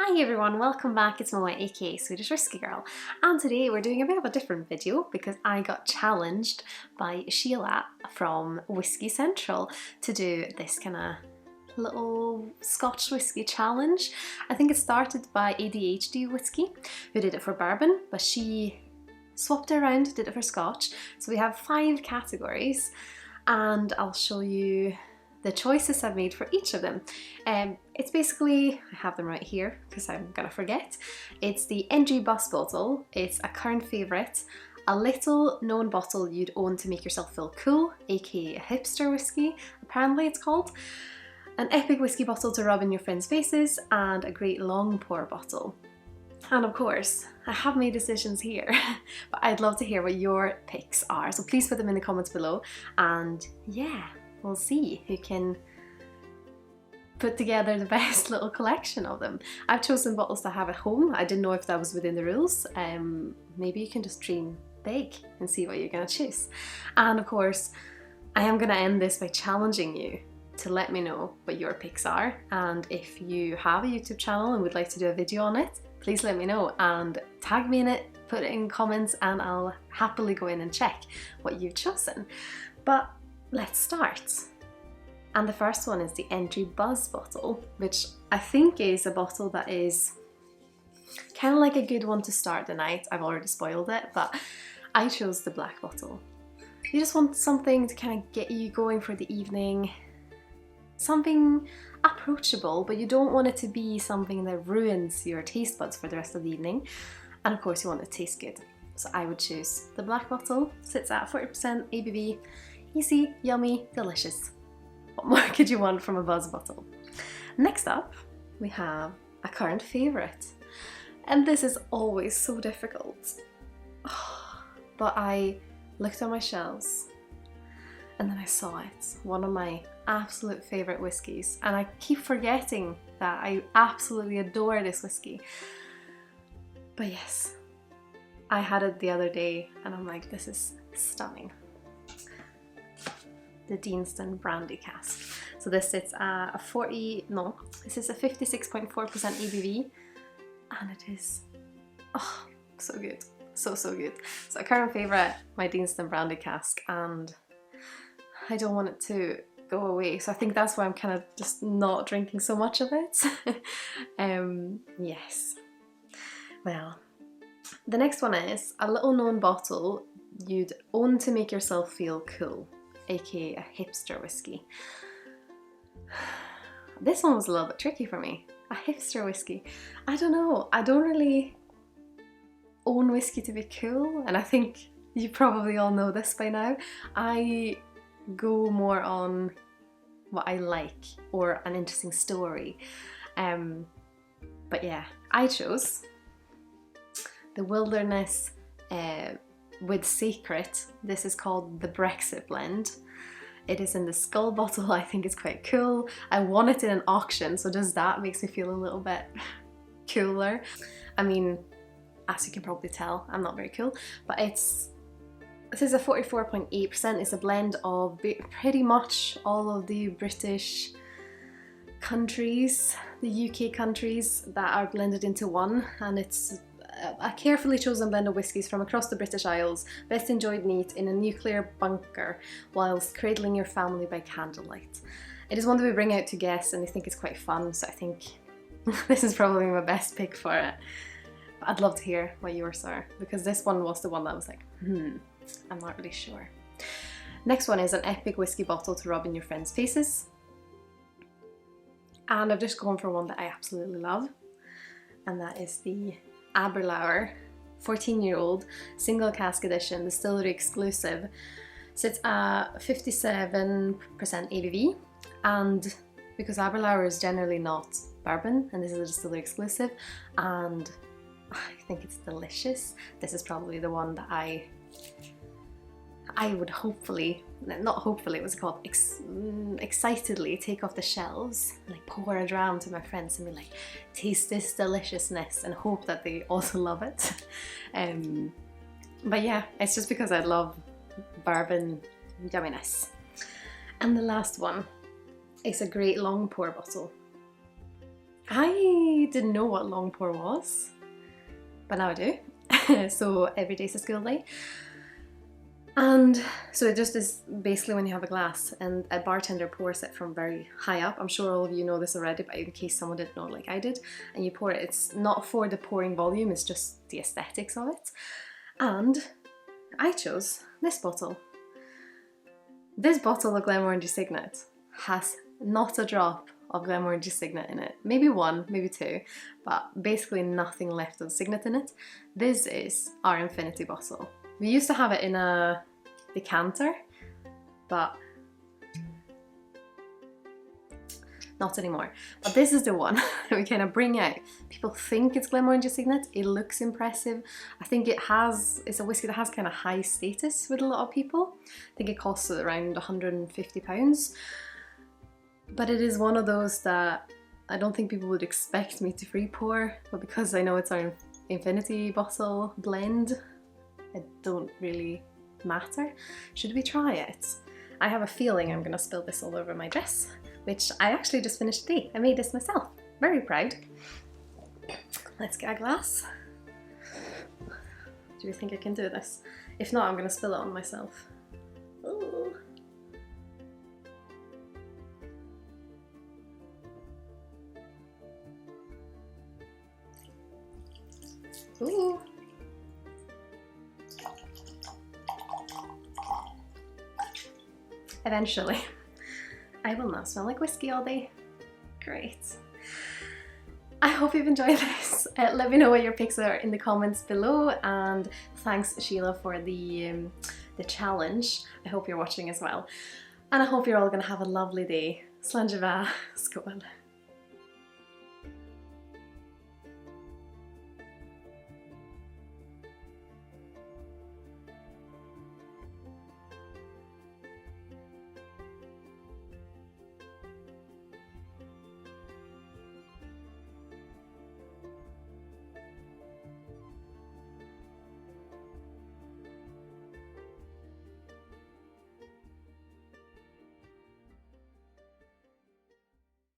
Hi everyone, welcome back. It's Moa, aka Swedish Whiskey Girl, and today we're doing a bit of a different video because I got challenged by Sheila from Whiskey Central to do this kind of little Scotch whiskey challenge. I think it started by ADHD Whiskey, who did it for bourbon, but she swapped it around, did it for Scotch. So we have 5 categories, and I'll show you the choices I've made for each of them. It's basically, I have them right here because I'm gonna forget. It's the entry bus bottle, it's a current favourite, a little known bottle you'd own to make yourself feel cool, aka a hipster whiskey, apparently it's called, an epic whiskey bottle to rub in your friends' faces, and a great long pour bottle. And of course, I have made decisions here, but I'd love to hear what your picks are, so please put them in the comments below, and yeah, we'll see who can put together the best little collection of them. I've chosen bottles to have at home. I didn't know if that was within the rules. Maybe you can just dream big and see what you're gonna choose. And of course, I am gonna end this by challenging you to let me know what your picks are. And if you have a YouTube channel and would like to do a video on it, please let me know and tag me in it, put it in comments, and I'll happily go in and check what you've chosen. But let's start. And the first one is the Entry Buzz bottle, which I think is a bottle that is kind of like a good one to start the night. I've already spoiled it, but I chose the black bottle. You just want something to kind of get you going for the evening, something approachable, but you don't want it to be something that ruins your taste buds for the rest of the evening. And of course you want it to taste good. So I would choose the black bottle. Sits at 40% ABV. Easy, yummy, delicious. What more could you want from a buzz bottle? Next up, we have a current favourite. And this is always so difficult. But I looked on my shelves and then I saw it. One of my absolute favourite whiskies. And I keep forgetting that I absolutely adore this whiskey. But yes, I had it the other day and I'm like, this is stunning. The Deanston Brandy Cask. So this sits at this is a 56.4% ABV, and it is, so good. So good. So a current favourite, my Deanston Brandy Cask, and I don't want it to go away, so I think that's why I'm kind of just not drinking so much of it. Yes. Well, the next one is a little known bottle you'd own to make yourself feel cool, aka a hipster whiskey. This one was a little bit tricky for me. A hipster whiskey. I don't know. I don't really own whiskey to be cool, and I think you probably all know this by now. I go more on what I like or an interesting story. But yeah, I chose the Wilderness with Secret. This is called the Brexit blend. It is in the skull bottle. I think it's quite cool. I won it in an auction, so just that makes me feel a little bit cooler. I mean, as you can probably tell, I'm not very cool, but this is a 44.8%. It's a blend of pretty much all of the British countries, the UK countries, that are blended into one, and it's a carefully chosen blend of whiskies from across the British Isles, best enjoyed neat in a nuclear bunker whilst cradling your family by candlelight. It is one that we bring out to guests and they think it's quite fun, so I think this is probably my best pick for it. But I'd love to hear what yours are, because this one was the one that was like, I'm not really sure. Next one is an epic whiskey bottle to rub in your friends' faces. And I've just gone for one that I absolutely love, and that is the Aberlour 14-year-old single cask edition, distillery exclusive. Sits at 57% ABV, and because Aberlour is generally not bourbon and this is a distillery exclusive, and I think it's delicious, this is probably the one that I would hopefully, not hopefully, what's it called, excitedly take off the shelves, like pour a dram to my friends and be like, taste this deliciousness, and hope that they also love it. But yeah, it's just because I love bourbon yumminess. And the last one is a great long pour bottle. I didn't know what long pour was, but now I do. So every day's a school day. And so it just is basically when you have a glass and a bartender pours it from very high up. I'm sure all of you know this already, but in case someone didn't know like I did, and you pour it, it's not for the pouring volume, it's just the aesthetics of it. And I chose this bottle. This bottle of Glenmorangie Signet has not a drop of Glenmorangie Signet in it. Maybe one, maybe two, but basically nothing left of Signet in it. This is our Infinity bottle. We used to have it in a decanter, but not anymore. But this is the one that we kind of bring out. People think it's Glenmorangie Signet. It looks impressive. I think it's a whiskey that has kind of high status with a lot of people. I think it costs around £150. But it is one of those that I don't think people would expect me to free pour, but because I know it's our Infinity bottle blend, it don't really matter. Should we try it? I have a feeling I'm gonna spill this all over my dress, which I actually just finished today. I made this myself. Very proud. Let's get a glass. Do you think I can do this? If not, I'm gonna spill it on myself. Ooh. Ooh. Eventually, I will not smell like whiskey all day. Great. I hope you've enjoyed this. Let me know what your picks are in the comments below, and thanks Sheila for the challenge. I hope you're watching as well. And I hope you're all gonna have a lovely day. Sláinte Skål.